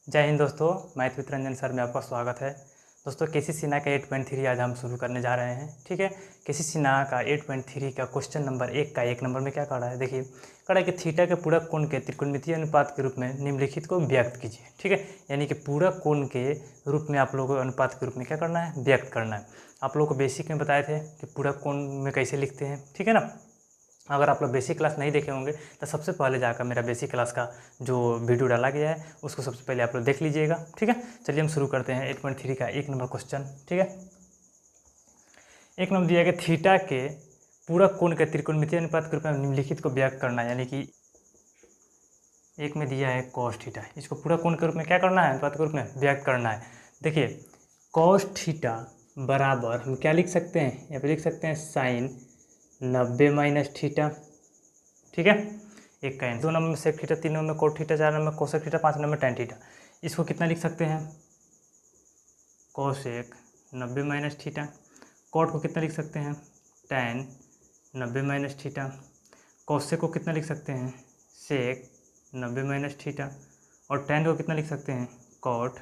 जय हिंद दोस्तों, math with Ranjan sir में आपका स्वागत है। दोस्तों केसी सिन्हा का 8.3 आज हम शुरू करने जा रहे हैं। ठीक है, केसी सिन्हा का 8.3 का क्वेश्चन नंबर 1 का 1 नंबर में क्या कह रहा है, देखिए कह रहा है कि थीटा के पूरक कोण के त्रिकोणमितीय अनुपात के रूप में निम्नलिखित को व्यक्त कीजिए। ठीक है, यानी कि पूरक कोण के रूप में आप लोगों को अनुपात के रूप में क्या करना है, व्यक्त करना है। आप लोगों को बेसिक में बताए थे कि पूरक कोण में कैसे लिखते हैं। ठीक है ना, अगर आप लोग बेसिक क्लास नहीं देखे होंगे तो सबसे पहले जाकर मेरा बेसिक क्लास का जो वीडियो डाला गया है उसको सबसे पहले आप लोग देख लीजिएगा। ठीक है, चलिए हम शुरू करते हैं 8.3 का 1 नंबर क्वेश्चन। ठीक है, 1 नंबर दिया गया थीटा के पूरक कोण के त्रिकोणमितीय अनुपात के रूप में निम्नलिखित को व्यक्त करना है। यानी कि एक में दिया है कॉस थीटा, इसको पूरक कोण के रूप में क्या करना है, अनुपात के रूप में व्यक्त करना है। देखिए कॉस थीटा बराबर हम क्या लिख सकते हैं, यहाँ पे लिख सकते हैं साइन 90 माइनस थीटा। ठीक है, एक का 2 नंबर में सेक थीटा, 3 नंबर में कोट थीटा, 4 नंबर में कोसेक थीटा, 5 नंबर में टैन थीटा। इसको कितना लिख सकते हैं, कोसेक 90 माइनस थीटा। कोट को कितना लिख सकते हैं, टैन 90 माइनस थीटा। कोसेक को कितना लिख सकते हैं, सेक 90 माइनस थीटा। और टैन को कितना लिख सकते हैं, कोट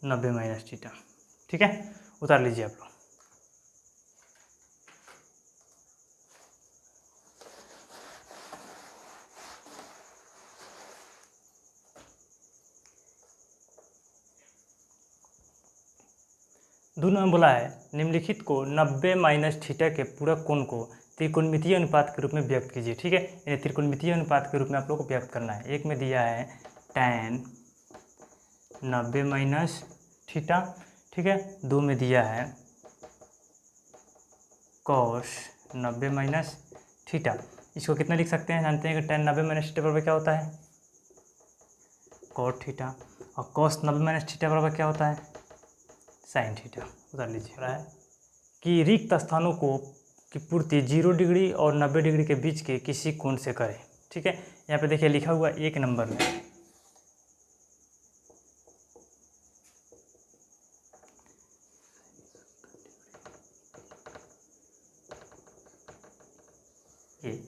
90 माइनस थीटा। ठीक है, उतार लीजिए आप लोग। दूसरा में बोला है निम्नलिखित को 90 माइनस थीटा के पूरक कोण को त्रिकोणमितीय अनुपात के रूप में व्यक्त कीजिए। ठीक है, यानी त्रिकोणमितीय अनुपात के रूप में आप लोग को व्यक्त करना है। एक में दिया है टैन 90 माइनस थीटा। ठीक है, 2 में दिया है कॉस 90 माइनस थीटा। इसको कितना लिख सकते हैं, जानते हैं कि टैन 90 माइनस थीटा बराबर क्या होता है, कॉट थीटा। और कॉस 90 माइनस थीटा बराबर क्या होता है, साइन थीटा। उतार लीजिए। रहा है कि रिक्त स्थानों को की पूर्ति 0 डिग्री और 90 डिग्री के बीच के किसी कोण से करें। ठीक है, यहाँ पे देखिए लिखा हुआ 1 नंबर में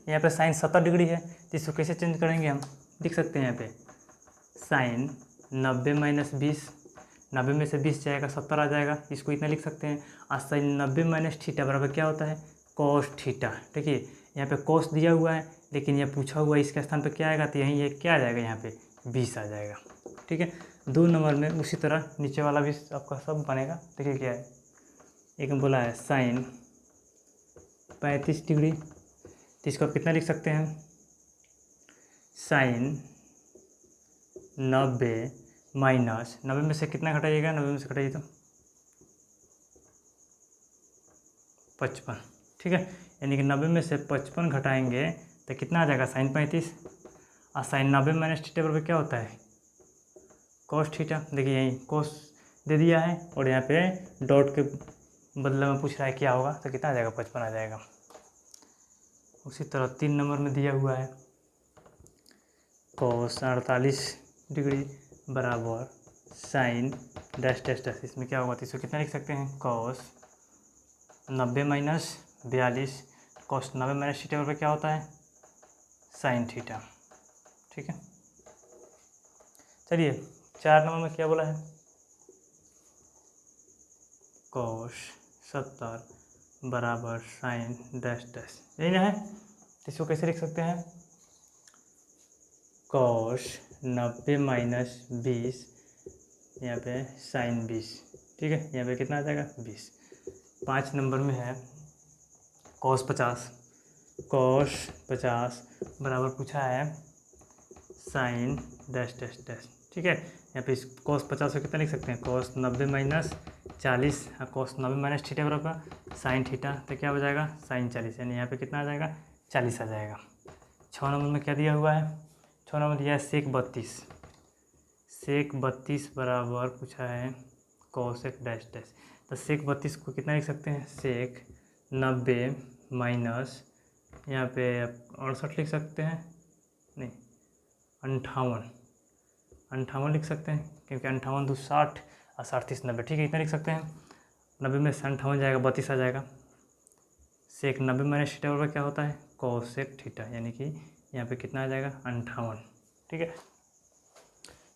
यहाँ पे साइन 70 डिग्री है, तो इसको कैसे चेंज करेंगे हम, लिख सकते हैं यहाँ पे साइन 90 माइनस 20, 90 में से 20 जाएगा 70 आ जाएगा, इसको इतना लिख सकते हैं। और साइन 90 माइनस थीटा बराबर क्या होता है, कॉस थीटा। देखिए यहाँ पे कॉस दिया हुआ है, लेकिन यह पूछा हुआ है इसके स्थान पे क्या आएगा, तो यहीं ये क्या आ जाएगा, यहाँ पे 20 आ जाएगा। ठीक है, 2 नंबर में उसी तरह नीचे वाला भी आपका सब बनेगा। देखिए क्या है, एक में बोला है साइन 35 डिग्री, तो इसको कितना लिख सकते हैं, साइन 90 माइनस 90 में से कितना घटाइएगा, 90 में से घटाइए तो 55। ठीक है, यानी कि 90 में से 55 घटाएंगे तो कितना आ जाएगा, साइन 35। और साइन 90 माइनस थीटा बराबर क्या होता है, कॉस थीटा। देखिए यहीं कॉस दे दिया है और यहाँ पे डॉट के बदले में पूछ रहा है क्या होगा, तो कितना आ जाएगा, 55 आ जाएगा। उसी तरह 3 नंबर में दिया हुआ है कॉस 48 डिग्री बराबर साइन डैश डैश डैश। इसमें क्या होगा, तो इसको कितना लिख सकते हैं, cos 90 minus 42, cos 90 minus theta बराबर क्या होता है, साइन थीटा। ठीक है, चलिए 4 नंबर में क्या बोला है, कॉस 70 बराबर साइन डैश डैश, यही ना है। तो इसको कैसे लिख सकते हैं, कॉस 90 माइनस 20, यहाँ पे साइन 20। ठीक है, यहाँ पे कितना आ जाएगा, 20। 5 नंबर में है कॉस 50, कॉस 50 बराबर पूछा है साइन डैश डैश डैश। ठीक है, यहाँ पे इस कॉस 50 को कितना लिख सकते हैं, cos 90 minus 40, cos 90 minus theta बराबर साइन थीटा, तो क्या हो जाएगा, साइन 40, यानी यहाँ पे कितना आ जाएगा, 40 आ जाएगा। 6 नंबर में क्या दिया हुआ है, 6 नंबर दिया है सेक 32, सेक 32 बराबर पूछा है कॉसेक डैश डैश। तो सेक 32 को कितना लिख सकते हैं, सेक 90 माइनस यहाँ पे 68 लिख सकते हैं, नहीं 58 लिख सकते हैं, क्योंकि 58 2 60 और 60 30 90। ठीक है, इतना लिख सकते हैं। 90 में से 58 जाएगा, 32 आ जाएगा। सेक 90 माइनस थीटा बराबर क्या होता है, कॉसेक थीटा, यानी कि यहाँ पे कितना आ जाएगा, 58। ठीक है,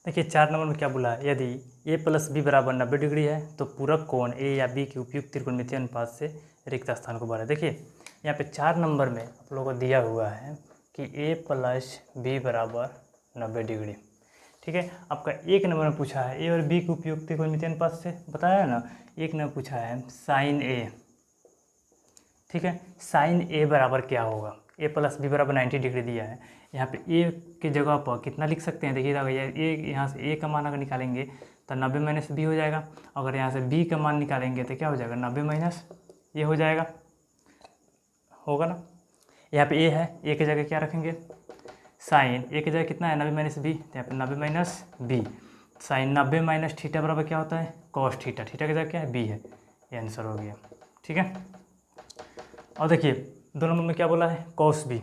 देखिए 4 नंबर में क्या बोला है, यदि a प्लस बी बराबर 90 डिग्री है तो पूरक कोण a या b के उपयुक्त त्रिकोणमितीय अनुपात से रिक्त स्थान को भरें। देखिए यहाँ पे 4 नंबर में आप लोगों को दिया हुआ है कि a प्लस बी बराबर 90 डिग्री, ठीक है। आपका 1 नंबर में पूछा है a और b के उपयुक्त त्रिकोणमितीय अनुपात से, बताया ना। 1 नंबर पूछा है साइन a, ठीक है। साइन a बराबर क्या होगा, a प्लस बी बराबर 90 डिग्री दिया है। यहाँ पे a की जगह पर कितना लिख सकते हैं, देखिएगा भैया, a यहाँ से a का मान अगर निकालेंगे तो 90 माइनस b हो जाएगा। अगर यहाँ से b का मान निकालेंगे तो क्या हो जाएगा, 90 माइनस ये हो जाएगा, होगा ना। यहाँ पे a है, a की जगह क्या रखेंगे, साइन a की जगह कितना है 90 माइनस b, तो यहाँ पे 90 minus b। Sine 90 minus theta बराबर क्या होता है, कॉस थीटा। थीटा की जगह क्या है, b है। ये आंसर हो गया, ठीक है। और देखिए 2 नंबर में क्या बोला है, कॉस बी,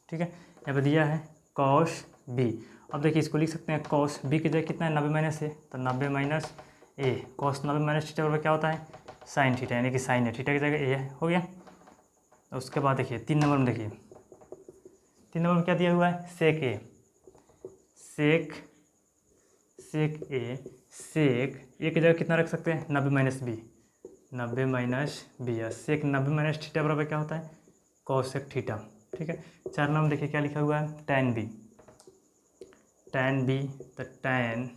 ठीक है। यहाँ पे दिया है कॉस बी। अब देखिए इसको लिख सकते हैं कॉस बी की जगह कितना है 90 माइनस ए, तो 90 माइनस ए। कॉस 90 माइनस थीटा बराबर क्या होता है, साइन थीटा, यानी कि साइन है। थीटा की जगह ए है, हो गया। उसके बाद देखिए 3 नंबर में, देखिए 3 नंबर में क्या दिया हुआ है, सेक ए। सेक ए, सेक ए की जगह कितना रख सकते हैं, 90 माइनस बी, 90 माइनस बी। सेक 90 माइनस थीटा बराबर क्या होता है, कॉसेक थीटा, ठीक है। 4 नंबर देखिए क्या लिखा हुआ है, टैन बी। टैन बी, तो टैन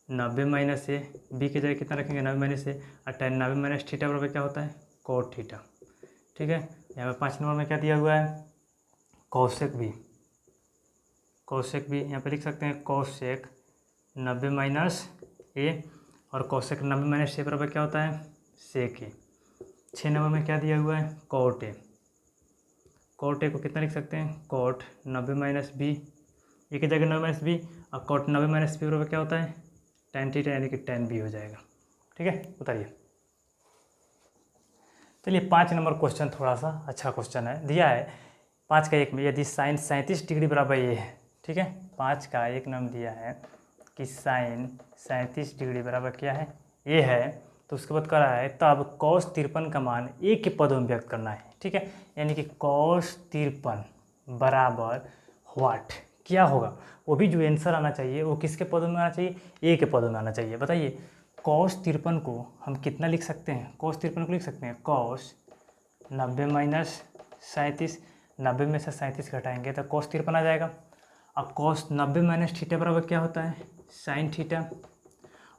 90 माइनस ए, बी की जगह कितना रखेंगे 90 माइनस ए, और टैन 90 माइनस थीटा बराबर क्या होता है, कॉट थीटा, ठीक है। यहाँ पे 5 नंबर में क्या दिया हुआ है, कॉसेक बी। कॉसेक बी यहाँ पे लिख सकते हैं कॉसेक 90 माइनस ए, और कॉसेक 90 माइनस ए बराबर क्या होता है, सेक ए। 6 नंबर में क्या दिया हुआ है, कॉट ए। कॉट ए को कितना लिख सकते हैं, कॉट 90 माइनस बी, ए की जगह 90 माइनस बी, और कॉट 90 माइनस बी बराबर क्या होता है, टैन थीटा, यानी कि टैन बी हो जाएगा, ठीक है। उतारिए। चलिए 5 नंबर क्वेश्चन थोड़ा सा अच्छा क्वेश्चन है, दिया है 5 का 1 में, यदि साइन 37 डिग्री बराबर ए है, ठीक है। 5 का 1 नंबर दिया है कि साइन 37 डिग्री बराबर क्या है, ए है, तो उसके बाद करा है तब कॉस 53 का मान ए के पदों में व्यक्त करना है, ठीक है। यानी कि कॉस 53 बराबर व्हाट, क्या होगा, वो भी जो आंसर आना चाहिए वो किसके पदों में आना चाहिए, ए के पदों में आना चाहिए। बताइए कॉस 53 को हम कितना लिख सकते हैं, कॉस 53 को लिख सकते हैं कॉस 90 माइनस 37, 90 में से 37 घटाएंगे तो कॉस 53 आ जाएगा। अब कॉस 90 माइनस थीटा बराबर क्या होता है, साइन थीटा।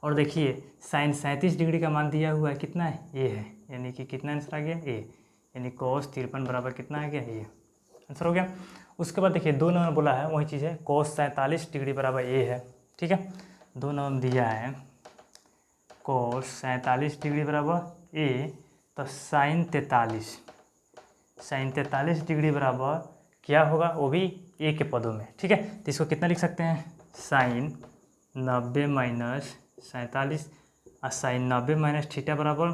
और देखिए साइन 37 डिग्री का मान दिया हुआ है, कितना है, ए है, यानी कि कितना आंसर आ गया, ए, यानी कॉस 53 बराबर कितना आ गया, ए, आंसर हो गया। उसके बाद देखिए 2 नंबर बोला है, वही चीज़ है, कॉस 47 डिग्री बराबर ए है, ठीक है। 2 नंबर दिया है कॉस 47 डिग्री बराबर ए, तो साइन 43 डिग्री बराबर क्या होगा, वो भी ए के पदों में, ठीक है। तो इसको कितना लिख सकते हैं, साइन 90 माइनस 47, और साइन 90 माइनस थीटा बराबर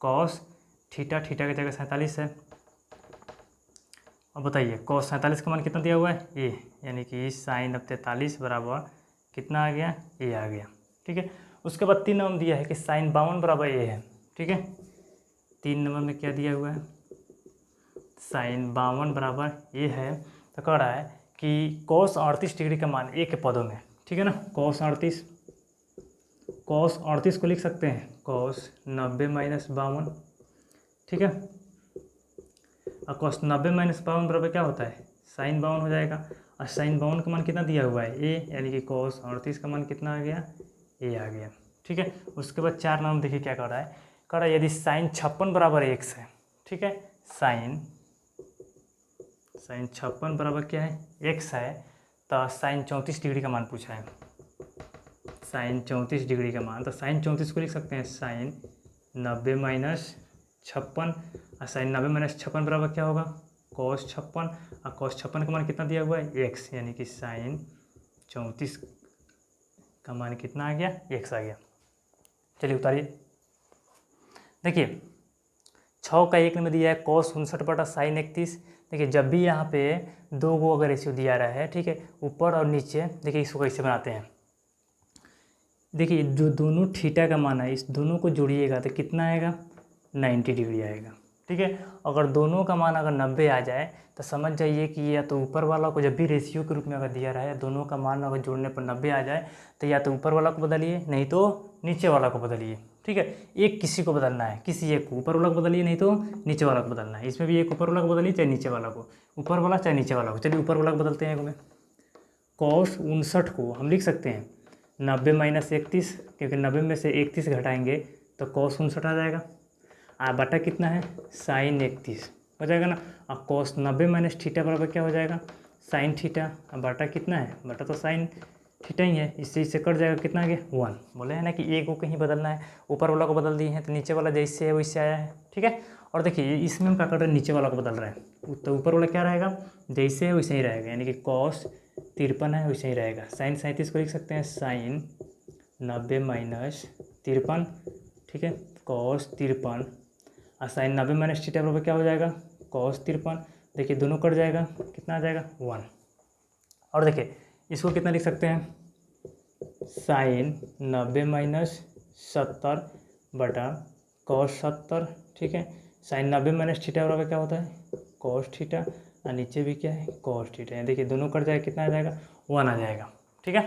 कॉस थीटा, थीटा की जगह 47 है। अब बताइए कॉस 47 का मान कितना दिया हुआ है, ए, यानी कि साइन 43 बराबर कितना आ गया, ए आ गया, ठीक है। उसके बाद 3 नंबर दिया है कि साइन 52 बराबर ए है, ठीक है। 3 नंबर में क्या दिया हुआ है, साइन 52 बराबर ए है, तो कह रहा है कि कॉस 38 डिग्री का मान ए के पदों में, ठीक है ना। कॉस 38 को लिख सकते हैं कॉस 90 माइनस 52, ठीक है। और कॉस 90 माइनस 52 बराबर क्या होता है, साइन 52 हो जाएगा। और साइन 52 का मान कितना दिया हुआ है, ए, यानी कि कॉस 38 का मान कितना आ गया, ए आ गया, ठीक है। उसके बाद 4 नंबर देखिए क्या कर रहा है, कह रहा है यदि साइन 56 बराबर एक्स है, ठीक है। साइन 56 बराबर क्या है, एक्स है, तो साइन 34 डिग्री का मान पूछा है, साइन 34 डिग्री का मान, तो साइन 34 को लिख सकते हैं साइन 90 माइनस 56, और साइन 90 माइनस 56 बराबर क्या होगा, कॉस 56, और कॉस 56 का मान कितना दिया हुआ है, एक्स, यानी कि साइन 34 का मान कितना आ गया, एक्स आ गया। चलिए उतारिए। देखिए 6 का 1 में दिया है कॉस 59 बटा साइन 31। देखिए जब भी यहाँ पे 2 को अगर रेशियो दिया रहा है, ठीक है, ऊपर और नीचे, देखिए इसको कैसे बनाते हैं। देखिए जो दोनों थीटा का मान है, इस दोनों को जोड़िएगा तो कितना आएगा, 90 डिग्री आएगा, ठीक है। अगर दोनों का मान अगर 90 आ जाए तो समझ जाइए कि या तो ऊपर वाला को जब भी रेशियो के रूप में अगर दिया रहा है, दोनों का मान अगर जोड़ने पर 90 आ जाए तो या तो ऊपर वाला को बदलिए, नहीं तो नीचे वाला को बदलिए। ठीक है, एक किसी को बदलना है, किसी एक को, ऊपर वाला को बदलिए नहीं तो नीचे वाला को बदलना है। इसमें भी एक ऊपर वाला को बदलिए चाहे नीचे वाला को, ऊपर वाला चाहे नीचे वाला को। चलिए ऊपर वाला को बदलते हैं। हमें cos 59 को हम लिख सकते हैं 90 माइनस 31, क्योंकि 90 में से 31 घटाएंगे तो cos 59 आ जाएगा। बटा कितना है sin 31 हो जाएगा ना। अब cos 90 माइनस थीटा बराबर क्या हो जाएगा sin थीटा। अब बटा कितना है, बटा तो sin थीटा ही है, इससे कट जाएगा, कितना आ गया 1। बोले है ना कि एक को कहीं बदलना है, ऊपर वाला को बदल दिए हैं तो नीचे वाला जैसे है वैसे आया है। ठीक है, और देखिए इसमें हम क्या कर रहे हैं, नीचे वाला को बदल रहे हैं, तो ऊपर वाला क्या रहेगा जैसे है वैसे ही रहेगा, यानी कि cos 53 है वैसे ही रहेगा। sin 37 को लिख सकते हैं sin 90 माइनस 53, ठीक है, cos 53, और sin 90 माइनस थीटा बराबर क्या हो जाएगा cos 53। देखिए दोनों कट जाएगा, कितना आ जाएगा 1। और देखिए इसको कितना लिख सकते हैं sin 90 माइनस 70 बटा cos 70, ठीक है। sin 90 माइनस थीटा बराबर क्या होता है cos थीटा, और नीचे भी क्या है cos थीटा है। देखिए दोनों कट जाएगा, कितना आ जाएगा 1 आ जाएगा। ठीक है,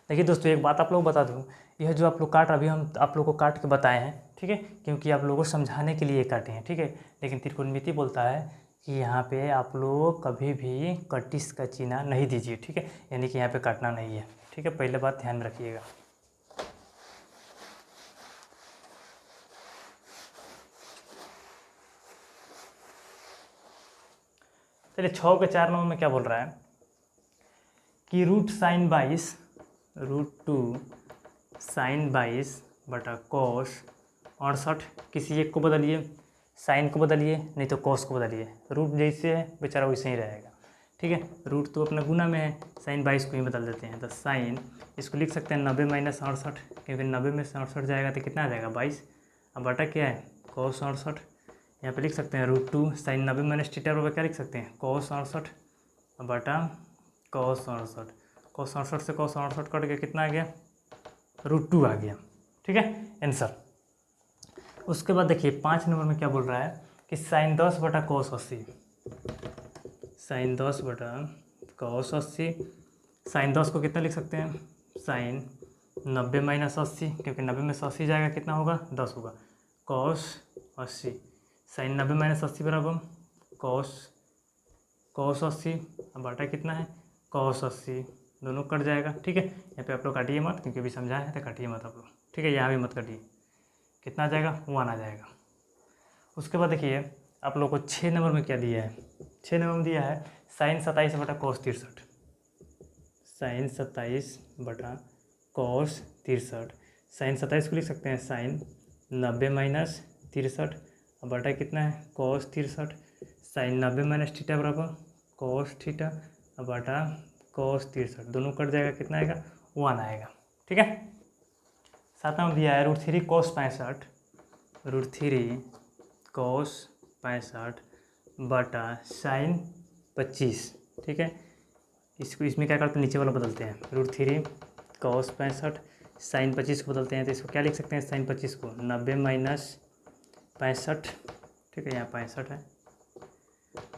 देखिए दोस्तों एक बात आप लोग बता दूँ, यह जो आप लोग काट अभी हम आप लोग को काट के बताए हैं, ठीक है, क्योंकि आप लोगों को समझाने के लिए काटे हैं। ठीक है, लेकिन त्रिकोणमिति बोलता है कि यहाँ पे आप लोग कभी भी कटिस का चिन्ह नहीं दीजिए। ठीक है, यानी कि यहाँ पे काटना नहीं है। ठीक है, पहले बात ध्यान में रखिएगा। चलिए 6 के 4 नंबर में क्या बोल रहा है कि √2 sin 22 बटा cos 68, किसी एक को बदलिए, साइन को बदलिए नहीं तो cos को बदलिए। रूट जैसे है बेचारा वैसे ही रहेगा। ठीक है, रूट तो अपना गुना में है, sin 22 को ही बदल देते हैं, तो साइन इसको लिख सकते हैं 90 माइनस 68, क्योंकि 90 में से 68 जाएगा तो कितना आ जाएगा 22। अब बटा क्या है cos 68, यहाँ पे लिख सकते हैं √2 sin 90 माइनस थीटा बराबर क्या लिख सकते हैं cos 68 बटा cos 68। cos 68 से cos 68 कट गया, कितना आ गया √2 आ गया। ठीक है आंसर। उसके बाद देखिए 5 नंबर में क्या बोल रहा है कि sin 10 बटा cos 80, sin 10 बटा cos 80, sin 10 को कितना लिख सकते हैं sin 90 माइनस 80, क्योंकि 90 में से 80 जाएगा, कितना होगा 10 होगा, cos 80, sin 90 माइनस 80 बराबर cos 80, अब बाटा कितना है cos 80, दोनों कट जाएगा। ठीक है, यहाँ पे आप लोग काटिए मत, क्योंकि अभी समझाए हैं तो काटिए मत आप लोग। ठीक है, यहाँ भी मत काटिए, कितना आ जाएगा 1 आ जाएगा। उसके बाद देखिए आप लोग को 6 नंबर में क्या दिया है, 6 नंबर में दिया है sin 27 बटा cos 63, sin 27 बटा cos 63, sin 27 को लिख सकते हैं sin 90 माइनस 63, अब बटा कितना है cos 63, sin 90 माइनस थीटा बराबर cos थीटा, अब बटा cos 63, दोनों कट जाएगा, कितना आएगा 1 आएगा। ठीक है, 7 में दिया है √3 cos 65, √3 cos 65 बटा sin 25। ठीक है, इसको इसमें क्या करते हैं नीचे वाला बदलते हैं, √3 cos 65 sin 25 को बदलते हैं, तो इसको क्या लिख सकते हैं sin 25 को 90 माइनस 65। ठीक है, यहाँ 65 है,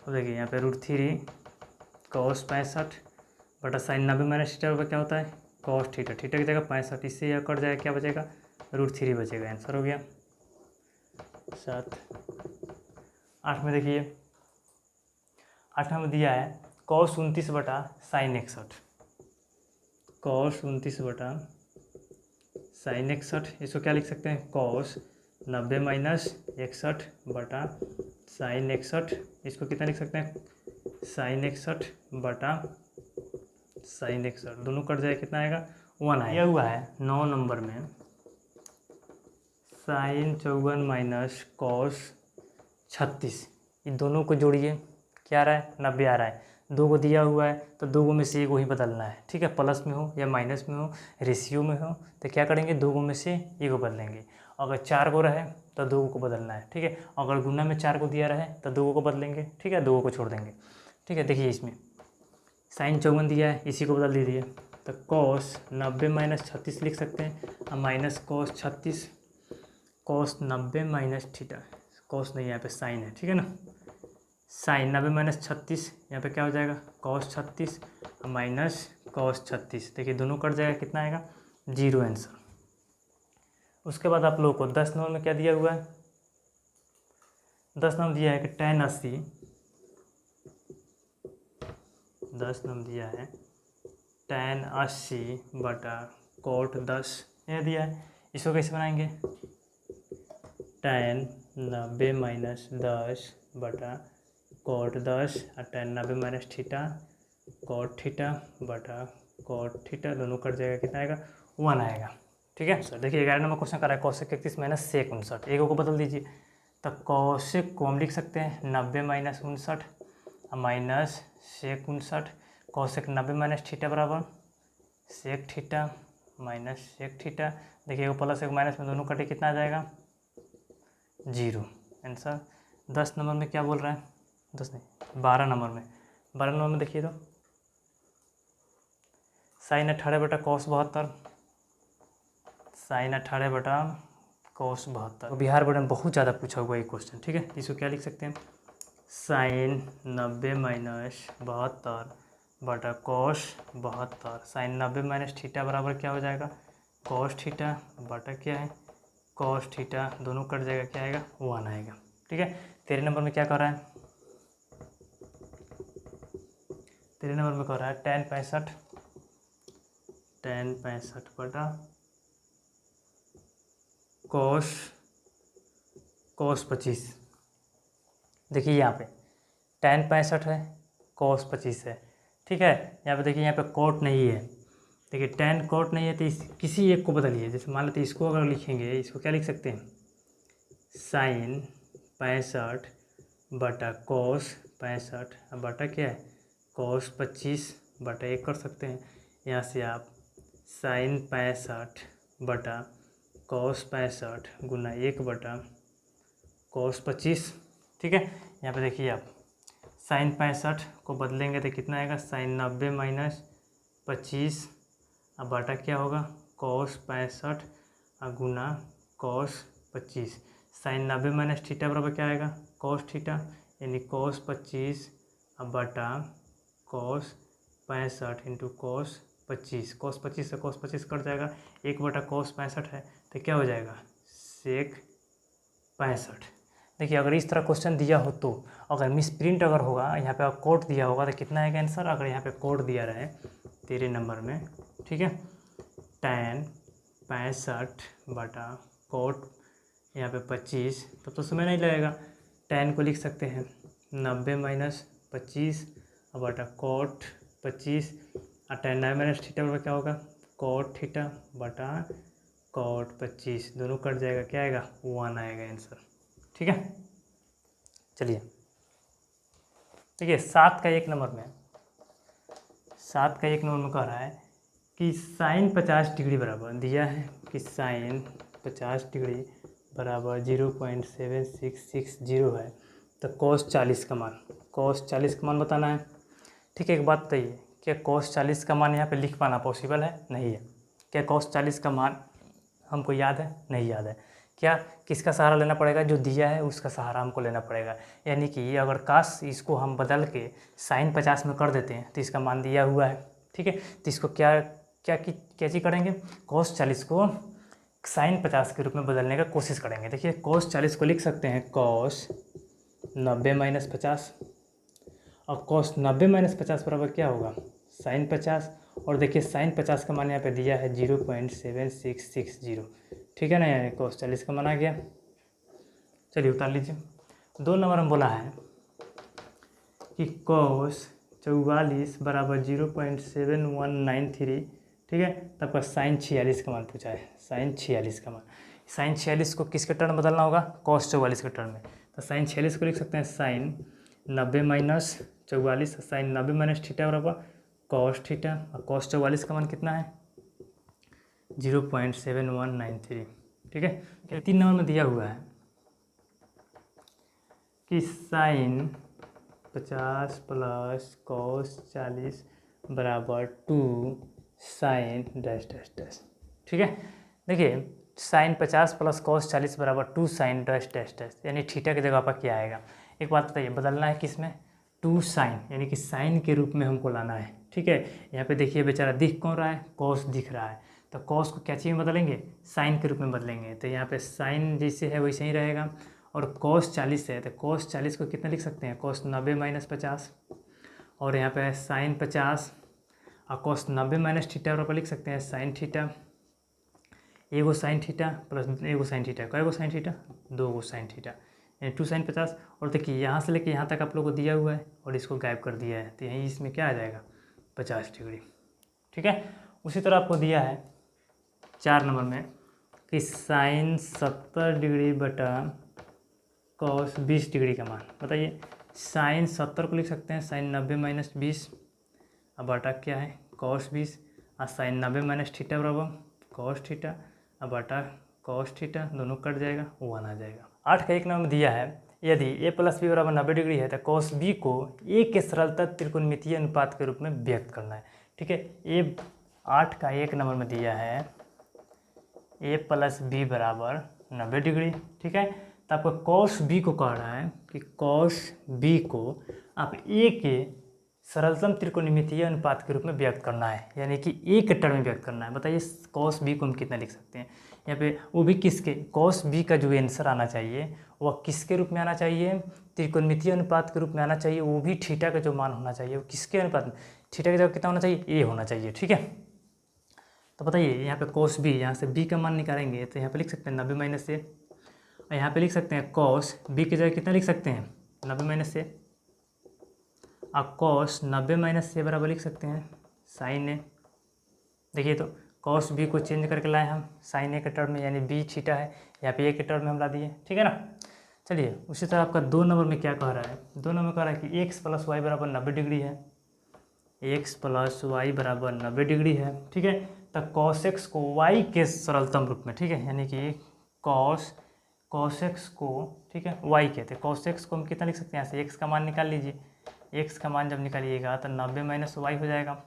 और देखिए यहाँ पे √3 cos 65 बटा sin 90 माइनस थीटा क्या होता है cos थीटा, थीटा की जगह 65, इससे यह कट जाएगा, क्या बचेगा √3 बचेगा। आंसर हो गया 7। 8 में देखिए 8 में दिया है cos 29 बटा sin 61, cos 29 बटा sin 61, इसको क्या लिख सकते हैं cos 90 माइनस 61 बटा sin 61, इसको कितना लिख सकते हैं sin 61 बटा sin 61, दोनों कट जाए, कितना आएगा 1 आएगा। यह हुआ है 9 नंबर में sin 54 माइनस cos 36, इन दोनों को जोड़िए, क्या आ रहा है 90 आ रहा है, 2 को दिया हुआ है तो 2 में से 1 ही बदलना है। ठीक है, प्लस में हो या माइनस में हो, रेशियो में हो, तो क्या करेंगे 2 में से 1 बदलेंगे। अगर 4 को रहे तो 2 को बदलना है। ठीक है, अगर गुना में 4 को दिया रहे तो 2 को बदलेंगे। ठीक है, 2 को छोड़ देंगे। ठीक है, देखिए इसमें sin 54 दिया है, इसी को बदल दीजिए, तो cos 90 माइनस 36 लिख सकते हैं, और minus cos 36, cos 90 minus theta, cos नहीं, यहाँ पे साइन है, ठीक है ना। साइन 90 माइनस 36, यहाँ पे क्या हो जाएगा कॉस 36 माइनस कॉस 36। देखिए दोनों कट जाएगा, कितना आएगा 0 आंसर। उसके बाद आप लोगों को 10 नंबर में क्या दिया हुआ है, 10 नंबर दिया है कि tan 80, 10 नंबर दिया है tan 80 बटा cot 10, यह दिया है। इसको कैसे बनाएंगे, tan 90 माइनस 10 बटा cot 10 और tan 90 minus theta cot theta बटा cot थीटा, दोनों कट जाएगा, कितना आएगा 1 आएगा, ठीक है सर। देखिए 11 नंबर क्वेश्चन कर रहा है कोसेक 31 माइनस सेक 59, एक को बदल दीजिए। तो कोसेक को हम लिख सकते हैं 90 minus 59 minus sec 59, cosec 90 minus theta बराबर sec theta minus sec theta. देखिए वो प्लस एक माइनस में दोनों कटे, कितना आ जाएगा 0 आंसर। 10 नंबर में क्या बोल रहा है, 10 नहीं 12 नंबर में, 12 नंबर में देखिए तो साइन 18 बटा कॉस 72, साइन 18 बटा कॉस 72। तो बिहार बोर्ड में बहुत ज़्यादा पूछा हुआ ये क्वेश्चन, ठीक है। इसको क्या लिख सकते हैं, साइन 90 माइनस 72 बटा कॉस 72, साइन 90 माइनस थीटा बराबर क्या हो जाएगा कॉस थीटा बटा क्या है कॉस थीटा, दोनों कट जाएगा, क्या आएगा 1 आएगा, ठीक है। 13 नंबर में क्या कर रहा है, 13 नंबर में कर रहा है tan 65 बटा कॉस 25। देखिए यहाँ पे tan 65 है, कॉस 25 है, ठीक है। यहाँ पे देखिए, यहाँ पे कोट नहीं है, देखिए tan कोट नहीं है, तो किसी एक को बदलिए। जैसे मान लेते इसको अगर लिखेंगे, इसको क्या लिख सकते हैं साइन 65 बटा कॉस 65 बटा क्या है कॉस 25 बटा 1 कर सकते हैं। यहाँ से आप साइन 65 बटा कॉस 65 गुना 1 बटा कॉस 25, ठीक है। यहाँ पे देखिए आप साइन 65 को बदलेंगे तो कितना आएगा साइन 90 माइनस 25 अब बटा क्या होगा कॉस 65 गुना कॉस 25। साइन 90 माइनस थीटा बराबर क्या आएगा कॉस थीटा, यानी कॉस 25 अब बटा कॉस 65 इंटू कॉस 25। कॉस 25 से कॉस 25 कट जाएगा, 1 बटा कॉस 65 है तो क्या हो जाएगा सेक 65। देखिए अगर इस तरह क्वेश्चन दिया हो तो, अगर मिस प्रिंट अगर होगा, यहाँ पे कोड दिया होगा तो कितना आएगा आंसर। अगर यहाँ पे कोड दिया रहे 13 नंबर में, ठीक है, tan 65 बटा कोट यहाँ पे 25, तब तो समय नहीं लगेगा। tan को लिख सकते हैं 90 माइनस 25 बटा कोट 25 और tan 90 माइनस थीटा बराबर क्या होगा कोट थीटा बटा कोट 25, दोनों कट जाएगा, क्या आएगा 1 आएगा आंसर, ठीक है। चलिए देखिए 7 का 1 नंबर में, 7 का 1 नंबर में कह रहा है कि साइन 50 डिग्री बराबर दिया है कि साइन 50 डिग्री बराबर 0.7660 है, तो कॉस 40 का मान, कॉस 40 का मान बताना है, ठीक है। एक बात बताइए, क्या कॉस 40 का मान यहाँ पे लिख पाना पॉसिबल है, नहीं है। क्या कॉस 40 का मान हमको याद है, नहीं याद है। क्या किसका सहारा लेना पड़ेगा, जो दिया है उसका सहारा हमको लेना पड़ेगा। यानी कि अगर काश इसको हम बदल के साइन 50 में कर देते हैं तो इसका मान दिया हुआ है, ठीक है। तो इसको क्या क्या चीज़ करेंगे, कॉस 40 को साइन 50 के रूप में बदलने का कोशिश करेंगे। देखिए कॉस 40 को लिख सकते हैं कॉस 90 माइनस 50, और कॉस 90 माइनस 50 बराबर क्या होगा साइन 50, और देखिए साइन 50 का मान यहाँ पे दिया है 0.7660, ठीक है ना, यानी कॉस 40 का मान आ गया। चलिए उतार लीजिए। 2 नंबर में बोला है कि कॉस 44 बराबर 0.7193, ठीक है। तब का साइन 46 का मान पूछा है, साइन 46 का मान। साइन 46 को किसके टर्म बदलना होगा, कॉस 44 के टर्म में। तो साइन 46 को लिख सकते हैं sine 90 minus 44, sine 90 minus theta बराबर कॉस थीटा, और कॉस 44 का मान कितना है 0.7193, ठीक है। 3 नंबर में दिया हुआ है कि साइन 50 प्लस कॉस 40 बराबर 2 साइन डैश डैश डैश, ठीक है। देखिए साइन 50 प्लस कॉस 40 बराबर 2 साइन डैश डैश डैश, यानी थीटा की जगह पर क्या आएगा। एक बात बताइए, बदलना है किस में, 2 साइन, यानी कि साइन के रूप में हमको लाना है। ठीक है, यहाँ पे देखिए बेचारा दिख कौन रहा है, कॉस दिख रहा है, तो कॉस को क्या चीज़ में बदलेंगे, साइन के रूप में बदलेंगे। तो यहाँ पे साइन जैसे है वैसे ही रहेगा। और कॉस 40 है तो कॉस 40 को कितना लिख सकते हैं, कॉस 90 माइनस 50। और यहाँ पे साइन 50 और कॉस 90 माइनस थीटा बराबर लिख सकते हैं साइन थीटा। एगो साइन थीटा प्लस एगो साइन थीटा, कईगो साइन थीटा, 2 साइन थीटा, यानी 2 साइन 50। और देखिए यहाँ से लेके यहाँ तक आप लोगों को दिया हुआ है और इसको गायब कर दिया है, तो यहीं इसमें क्या आ जाएगा, 50 डिग्री। ठीक है, उसी तरह आपको दिया है 4 नंबर में कि साइन 70 डिग्री बटा कॉस 20 डिग्री का मान बताइए। साइन 70 को लिख सकते हैं साइन 90 माइनस 20, अब बटा क्या है कॉस 20, और साइन 90 माइनस थीटा बराबर कॉस थीटा, अब बटा कॉस थीटा, दोनों कट जाएगा, 1 आ जाएगा। 8 का 1 नंबर दिया है, यदि a प्लस बी बराबर 90 डिग्री है तो कॉस बी को a के सरलता त्रिकोणमितीय अनुपात के रूप में व्यक्त करना है। ठीक है, 8 का 1 नंबर में दिया है a प्लस बी बराबर 90 डिग्री। ठीक है, तो आपको कॉस बी को कह रहा है कि कॉस बी को आप a के सरलतम त्रिकोणमितीय अनुपात के रूप में व्यक्त करना है, यानी कि a के टर्म में व्यक्त करना है। बताइए कॉस बी को हम कितना लिख सकते हैं, यहाँ पे वो भी किसके, कॉस बी का जो आंसर आना चाहिए वह किसके रूप में आना चाहिए, त्रिकोणमितीय अनुपात के रूप में आना चाहिए, वो भी थीटा का जो मान होना चाहिए वो किसके अनुपात में, थीटा की जगह कितना होना चाहिए, ए होना चाहिए। ठीक है, तो बताइए यहाँ पे कॉस बी, यहाँ से बी का मान निकालेंगे तो यहाँ पे लिख सकते हैं 90 माइनस ए, और यहाँ पे लिख सकते हैं कॉस बी की जगह कितना लिख सकते हैं 90 माइनस ए, और कॉस 90 माइनस ए बराबर लिख सकते हैं साइन ए। देखिए तो कॉस बी को चेंज करके लाए हम साइन ए के टर्म में, यानी बी थीटा है, यहाँ पे ए के टर्म में हम ला दिए। ठीक है ना, चलिए उसी तरह आपका 2 नंबर में क्या कह रहा है, 2 नंबर में कह रहा है कि एक्स प्लस वाई बराबर 90 डिग्री है, एक्स प्लस वाई बराबर 90 डिग्री है। ठीक है, तो कॉस एक्स को वाई के सरलतम रूप में, ठीक है, यानी कि कॉस एक्स को, ठीक है, वाई कहते हैं, कॉस एक्स को हम कितना लिख सकते हैं, यहाँ से एक्स का मान निकाल लीजिए, एक्स का मान जब निकालिएगा तो 90 माइनस वाई हो जाएगा,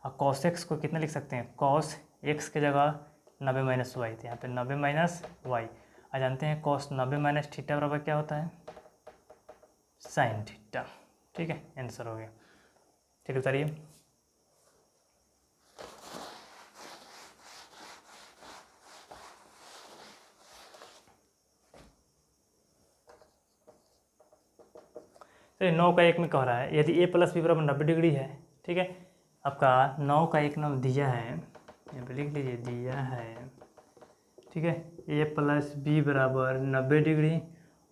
और कॉस एक्स को कितना लिख सकते हैं, कॉस एक्स की जगह 90 माइनस वाई, तो यहाँ पे 90 माइनस वाई। आ जानते हैं कॉस 90 माइनस थीटा बराबर क्या होता है, साइन थीटा। ठीक है, आंसर हो गया। ठीक है, उतारिए। तो 9 का 1 में कह रहा है यदि a प्लस बी बराबर 90 डिग्री है। ठीक है, आपका 9 का 1 नंबर दिया है, यहाँ पे लिख लीजिए दिया है। ठीक है, a प्लस बी बराबर 90 डिग्री,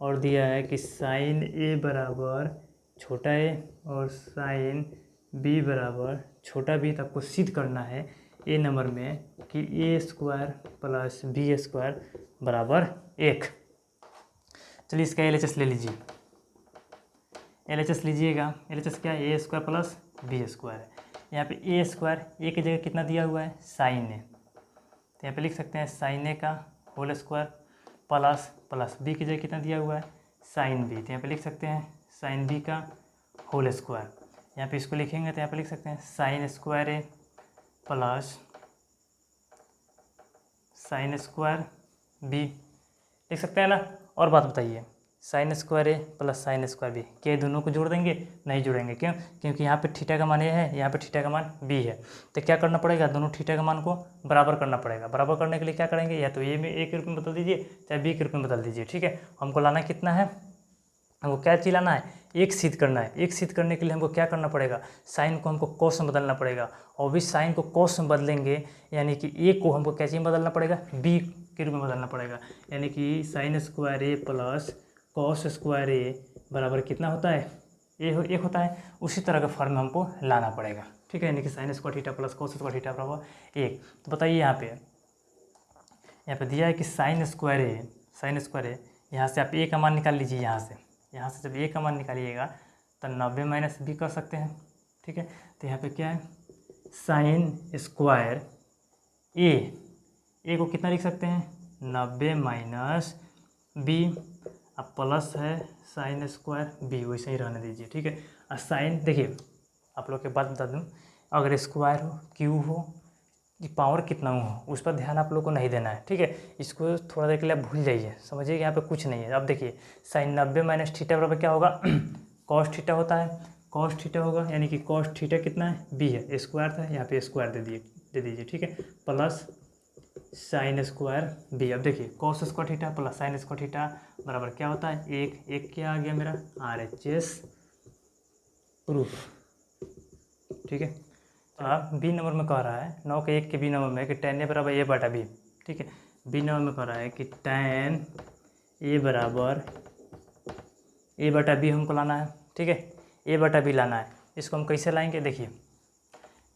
और दिया है कि साइन a बराबर छोटा a और साइन b बराबर छोटा b। तो आपको सिद्ध करना है a नंबर में कि a square plus b square बराबर 1। चलिए इसका LHS ले लीजिए, LHS लीजिएगा, LHS क्या है, ए स्क्वायर प्लस बी स्क्वायर है। यहाँ पे ए स्क्वायर ए की जगह कितना दिया हुआ है, साइन ए, तो यहाँ पे लिख सकते हैं साइन ए का होल स्क्वायर प्लस बी की जगह कितना दिया हुआ है, साइन बी, तो यहाँ पे लिख सकते हैं साइन बी का होल स्क्वायर। यहाँ पे इसको लिखेंगे तो यहाँ पे लिख सकते हैं साइन स्क्वायर ए प्लस साइन स्क्वायर बी, लिख सकते हैं ना। और बात बताइए, साइन स्क्वायर ए प्लस साइन स्क्वायर बी, क्या दोनों को जोड़ देंगे, नहीं जोड़ेंगे, क्यों, क्योंकि यहाँ पे थीटा का मान ए है, यहाँ पे थीटा का मान बी है, तो क्या करना पड़ेगा, दोनों थीटा का मान को बराबर करना पड़ेगा। बराबर करने के लिए क्या करेंगे, या तो ए में ए के रूप में बदल दीजिए, चाहे बी के रूप में बदल दीजिए। ठीक है, हमको लाना कितना है, हमको क्या चीज़ लाना है, एक सिद्ध करना है। एक सिद्ध करने के लिए हमको क्या करना पड़ेगा, साइन को हमको कॉस में बदलना पड़ेगा, और भी साइन को कॉस में बदलेंगे, यानी कि ए को हमको क्या चीज़ में बदलना पड़ेगा, बी के रूप में बदलना पड़ेगा, यानी कि साइन स्क्वायर ए प्लस कॉस स्क्वायर ए बराबर कितना होता है, एक होता है। उसी तरह का फॉर्म हमको लाना पड़ेगा। ठीक है, यानी कि sign square theta plus cos square theta बराबर 1। तो बताइए यहाँ पे दिया है कि साइन स्क्वायर ए, यहाँ से आप ए का मान निकाल लीजिए, यहाँ से जब ए का मान निकालिएगा तो 90 माइनस बी कर सकते हैं। ठीक है, तो यहाँ पे क्या है, साइन स्क्वायर ए को कितना लिख सकते हैं, 90 माइनस बी, अब प्लस है साइन स्क्वायर बी, वैसे ही रहने दीजिए। ठीक है, और साइन देखिए आप लोग के बात बता दूँ, अगर स्क्वायर हो क्यूब हो कि पावर कितना हो उस पर ध्यान आप लोग को नहीं देना है, ठीक है। इसको थोड़ा देर के लिए आप भूल जाइए, समझिए कि यहाँ पे कुछ नहीं है। अब देखिए साइन 90 माइनस थीटा बराबर क्या होगा, कॉस थीटा होता है, कॉस थीटा होगा, यानी कि कॉस थीटा कितना है, बी है, स्क्वायर था, यहाँ पे स्क्वायर दे दीजिए, ठीक है, प्लस साइन स्क्वायर बी। अब देखिए cos square theta plus sine square theta बराबर क्या होता है, एक क्या आ गया मेरा, RHS प्रूफ, ठीक है। अब बी नंबर में कह रहा है 9 के 1 के बी नंबर में कि tan a बराबर a बटा बी, ठीक है। बी नंबर में कह रहा है कि tan a बराबर a बटा बी हमको लाना है, ठीक है, a बटा बी लाना है। इसको हम कैसे लाएंगे, देखिए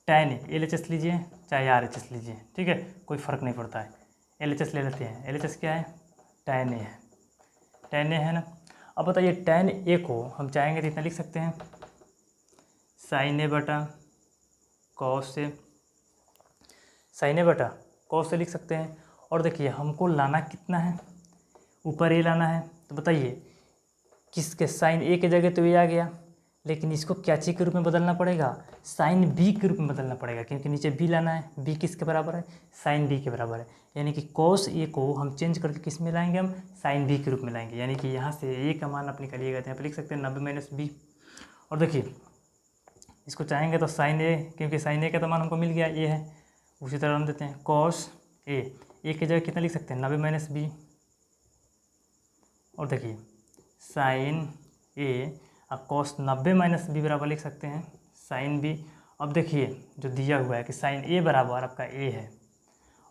tan a LHS लीजिए चाहे RHS लीजिए, ठीक है, कोई फ़र्क नहीं पड़ता है, LHS ले लेते हैं। LHS क्या है, tan a है, tan a है ना। अब बताइए tan a को हम चाहेंगे तो इतना लिख सकते हैं sin a बटा कॉस से, साइन ए बटा कॉस से लिख सकते हैं। और देखिए हमको लाना कितना है, ऊपर ए लाना है, तो बताइए किसके, साइन ए के जगह तो ये आ गया, लेकिन इसको क्या चीज़ के रूप में बदलना पड़ेगा, साइन बी के रूप में बदलना पड़ेगा, क्योंकि नीचे बी लाना है, बी किसके बराबर है, साइन बी के बराबर है। यानी कि कॉस ए को हम चेंज करके किस में लाएंगे, हम साइन बी के रूप में लाएंगे। यानी कि यहाँ से ए का मान आप निकालिएगा तो यहाँ पर लिख सकते हैं 90 माइनस बी। और देखिए इसको चाहेंगे तो साइन ए, क्योंकि साइन ए का तो मान हमको मिल गया, ये है, उसी तरह हम देते हैं कॉस ए की जगह कितना लिख सकते हैं 90 माइनस बी। और देखिए साइन ए अब कॉस 90 माइनस बी बराबर लिख सकते हैं साइन बी। अब देखिए जो दिया हुआ है कि साइन ए बराबर आपका ए है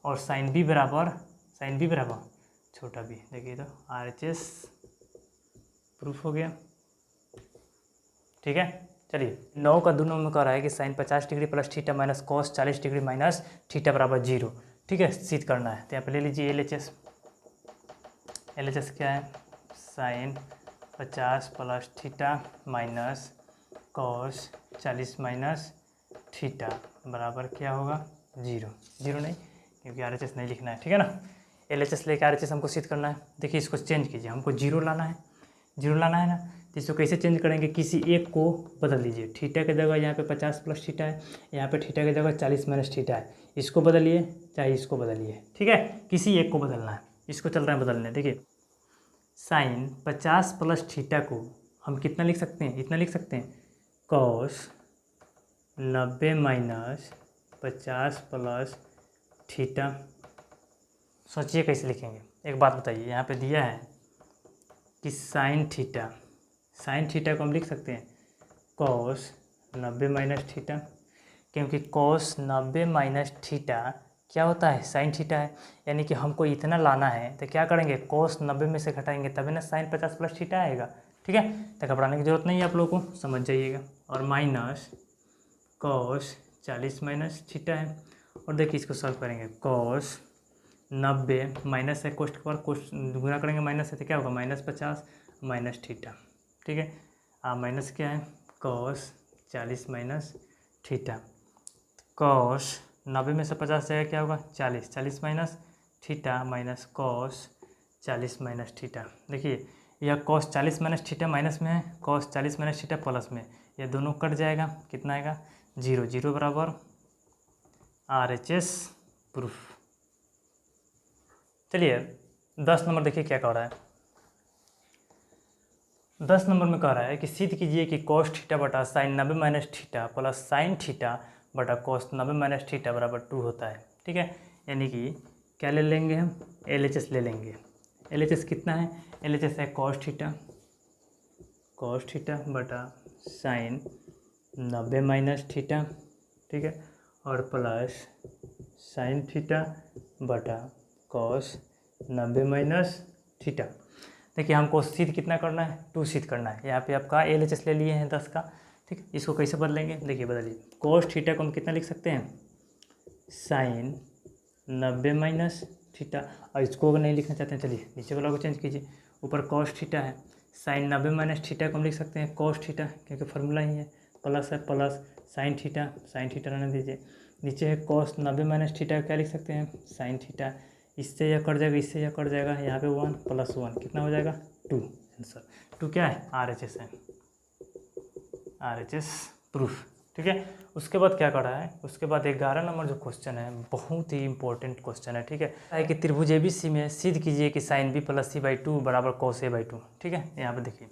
और साइन बी बराबर छोटा बी, देखिए तो RHS प्रूफ हो गया, ठीक है। चलिए 9 का 2 नंबर में कह रहा है कि sine 50 degree plus theta minus cos 40 degree minus theta बराबर 0, ठीक है, सिद्ध करना है। तो यहाँ पे ले लीजिए LHS क्या है, sine 50 plus theta minus cos 40 minus theta बराबर क्या होगा 0 नहीं, क्योंकि RHS नहीं लिखना है, ठीक है ना। LHS लेके RHS हमको सिद्ध करना है। देखिए इसको चेंज कीजिए, हमको 0 लाना है ना, तो इसको कैसे चेंज करेंगे, किसी एक को बदल दीजिए। थीटा की जगह यहाँ पे 50 प्लस थीटा है, यहाँ पे थीटा की जगह 40 माइनस थीटा है, इसको बदलिए चाहे इसको बदलिए, ठीक है, किसी एक को बदलना है। इसको चल रहा है बदलने, देखिए साइन 50 प्लस थीटा को हम कितना लिख सकते हैं, इतना लिख सकते हैं कॉस 90 माइनस 50 प्लस थीटा। सोचिए कैसे लिखेंगे, एक बात बताइए, यहाँ पे दिया है कि साइन थीटा को हम लिख सकते हैं कॉस 90 माइनस थीटा, क्योंकि कॉस 90 माइनस थीटा क्या होता है, साइन थीटा है। यानी कि हमको इतना लाना है तो क्या करेंगे, कॉस 90 में से घटाएंगे तभी ना साइन 50 प्लस थीटा आएगा, ठीक है। तो घबराने की जरूरत नहीं है, आप लोगों को समझ जाइएगा। और माइनस कॉस 40 माइनस थीटा है, और देखिए इसको सॉल्व करेंगे, कॉस 90 माइनस है, कोष्ट के बाद कोष्ट गुना करेंगे माइनस है तो क्या होगा -50 माइनस थीटा, ठीक है। माइनस क्या है, कॉस 40 माइनस थीटा, कॉस 90 में से 50 जाएगा क्या होगा 40 minus theta minus cos 40 minus theta. देखिए यह कॉस 40 माइनस थीटा माइनस में है, कॉस 40 माइनस थीटा प्लस में, यह दोनों कट जाएगा, कितना आएगा 0 बराबर RHS प्रूफ। चलिए 10 नंबर देखिए क्या कह रहा है। 10 नंबर में कह रहा है कि सिद्ध कीजिए कि कॉस थीटा बटा sine 90 minus theta plus sine theta बटा कॉस 90 माइनस थीटा बराबर 2 होता है, ठीक है। यानी कि क्या ले लेंगे हम, LHS ले लेंगे। LHS कितना है, LHS है कॉस थीटा बटा साइन 90 माइनस थीटा, ठीक है, और प्लस साइन थीटा बटा कॉस 90 माइनस थीटा। देखिए हमको सिद्ध कितना करना है, 2 सिद्ध करना है। यहाँ पे आपका LHS ले लिए हैं 10 का, ठीक है। इसको कैसे बदलेंगे, देखिए बदलिए, कॉस थीटा को हम कितना लिख सकते हैं, साइन 90 माइनस थीटा। और इसको अगर नहीं लिखना चाहते हैं चलिए नीचे वाला को चेंज कीजिए, ऊपर कॉस थीटा है, साइन 90 माइनस थीटा को हम लिख सकते हैं कॉस थीटा, क्योंकि फार्मूला ही है, प्लस है, प्लस साइन थीटा रहने दीजिए। नीचे है कॉस 90 माइनस थीटा, क्या लिख सकते हैं साइन थीटा, इससे यह कट जाएगा, इससे यह कट जाएगा, यहाँ पे 1 + 1 कितना हो जाएगा 2। आंसर 2 क्या है, RHS है, RHS प्रूफ, ठीक है। उसके बाद क्या करा है, उसके बाद 11 नंबर जो क्वेश्चन है बहुत ही इंपॉर्टेंट क्वेश्चन है, ठीक है कि त्रिभुज ABC में सिद्ध कीजिए कि sine B plus C by 2 बराबर कॉस A बाई 2, ठीक है। यहाँ पे देखिए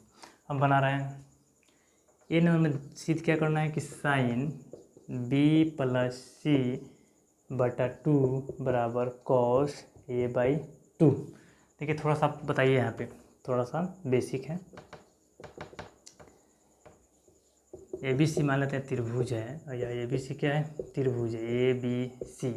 हम बना रहे हैं, ए नंबर में सिद्ध क्या करना है कि साइन B प्लस C बटा 2 बराबर कॉस A बाई 2। देखिए थोड़ा सा बताइए, यहाँ पे थोड़ा सा बेसिक है। ABC मान लेते हैं त्रिभुज है, और यह ABC क्या है, त्रिभुज है ABC।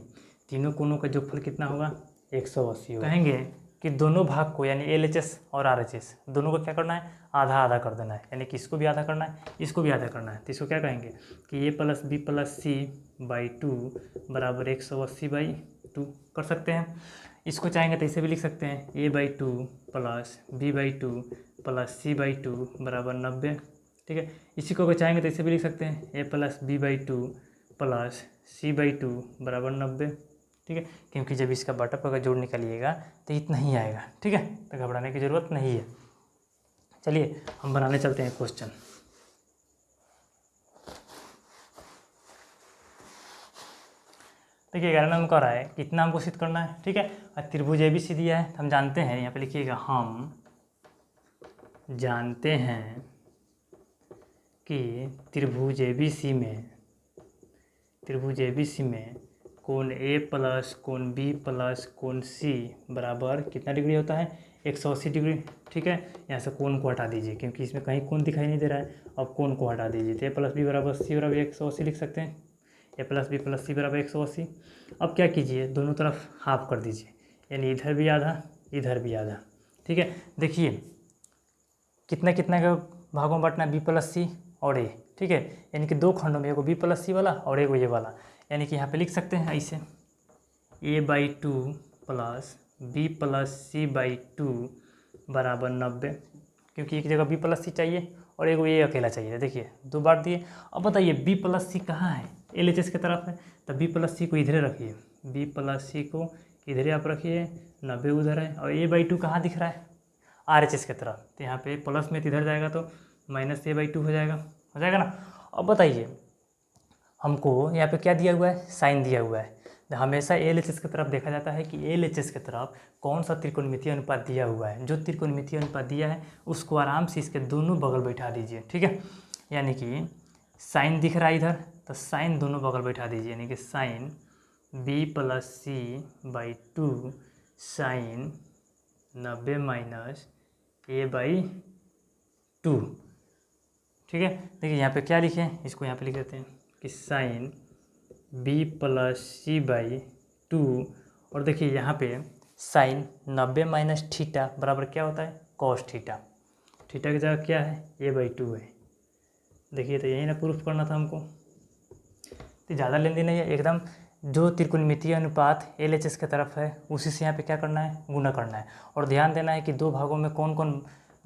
तीनों कोनों का जोगफल कितना होगा, 180 होगा। कहेंगे कि दोनों भाग को यानी LHS और RHS दोनों को क्या करना है, आधा आधा कर देना है, यानी कि इसको भी आधा करना है, इसको भी आधा करना है। तो इसको क्या कहेंगे कि A plus B plus C by 2 बराबर 180 बाई 2 कर सकते हैं। इसको चाहेंगे तो इसे भी लिख सकते हैं, A by 2 plus B by 2 plus C by 2 बराबर 90, ठीक है। इसी को अगर चाहेंगे तो इसे भी लिख सकते हैं, A plus B by 2 plus C by 2 बराबर 90, ठीक है। क्योंकि जब इसका बटा पर अगर जोड़ निकालिएगा तो इतना ही आएगा, ठीक है, तो घबराने की ज़रूरत नहीं है। चलिए हम बनाने चलते हैं क्वेश्चन। देखिए 11 नंबर का रहा है, कितना हमको सिद्ध करना है, ठीक है। और त्रिभुज ABC दिया है, हम जानते हैं, यहाँ पे लिखिएगा हम जानते हैं कि त्रिभुज ABC में कोण A प्लस कोण B प्लस कोण C बराबर कितना डिग्री होता है, 180 डिग्री, ठीक है। यहाँ से कोण को हटा दीजिए क्योंकि इसमें कहीं कोण दिखाई नहीं दे रहा है। अब कोण को हटा दीजिए तो A प्लस B बराबर C बराबर 180 लिख सकते हैं, A plus B plus C बराबर 180। अब क्या कीजिए, दोनों तरफ हाफ कर दीजिए, यानी इधर भी आधा इधर भी आधा, ठीक है। देखिए कितना कितना का भागों में बांटना है, B प्लस C और A, ठीक है। यानी कि दो खंडों में, एगो B प्लस C वाला और एगो ये वाला, यानी कि यहाँ पे लिख सकते हैं ऐसे A by 2 plus B plus C by 2 बराबर 90, क्योंकि एक जगह B प्लस C चाहिए और एगो A अकेला चाहिए। देखिए दो बार दिए। अब बताइए B प्लस C कहाँ है, LHS की तरफ है, तो B प्लस C को इधर रखिए, B प्लस C को इधर आप रखिए, 90 उधर है, और A बाई 2 कहाँ दिख रहा है, RHS की तरफ, तो यहाँ पे प्लस में इधर जाएगा तो माइनस A बाई 2 हो जाएगा ना। अब बताइए हमको यहाँ पे क्या दिया हुआ है, साइन दिया हुआ है। हमेशा LHS की तरफ देखा जाता है कि LHS की तरफ कौन सा त्रिकोणमितीय अनुपात दिया हुआ है। जो त्रिकोणमितीय अनुपात दिया है उसको आराम से इसके दोनों बगल बैठा दीजिए, ठीक है। यानी कि साइन दिख रहा है इधर, तो साइन दोनों बगल बैठा दीजिए, यानी कि sine B plus C by 2 sine 90 minus A by 2, ठीक है। देखिए यहाँ पे क्या लिखे, इसको यहाँ पे लिख देते हैं कि sine B plus C by 2, और देखिए यहाँ पे साइन 90 माइनस थीटा बराबर क्या होता है, कॉस थीटा। थीटा की जगह क्या है, A बाई 2 है। देखिए तो यही ना प्रूफ करना था हमको, तो ज़्यादा लेन देन नहीं है, एकदम जो त्रिकोणमितीय अनुपात LHS की तरफ है उसी से यहाँ पे क्या करना है, गुना करना है। और ध्यान देना है कि दो भागों में कौन कौन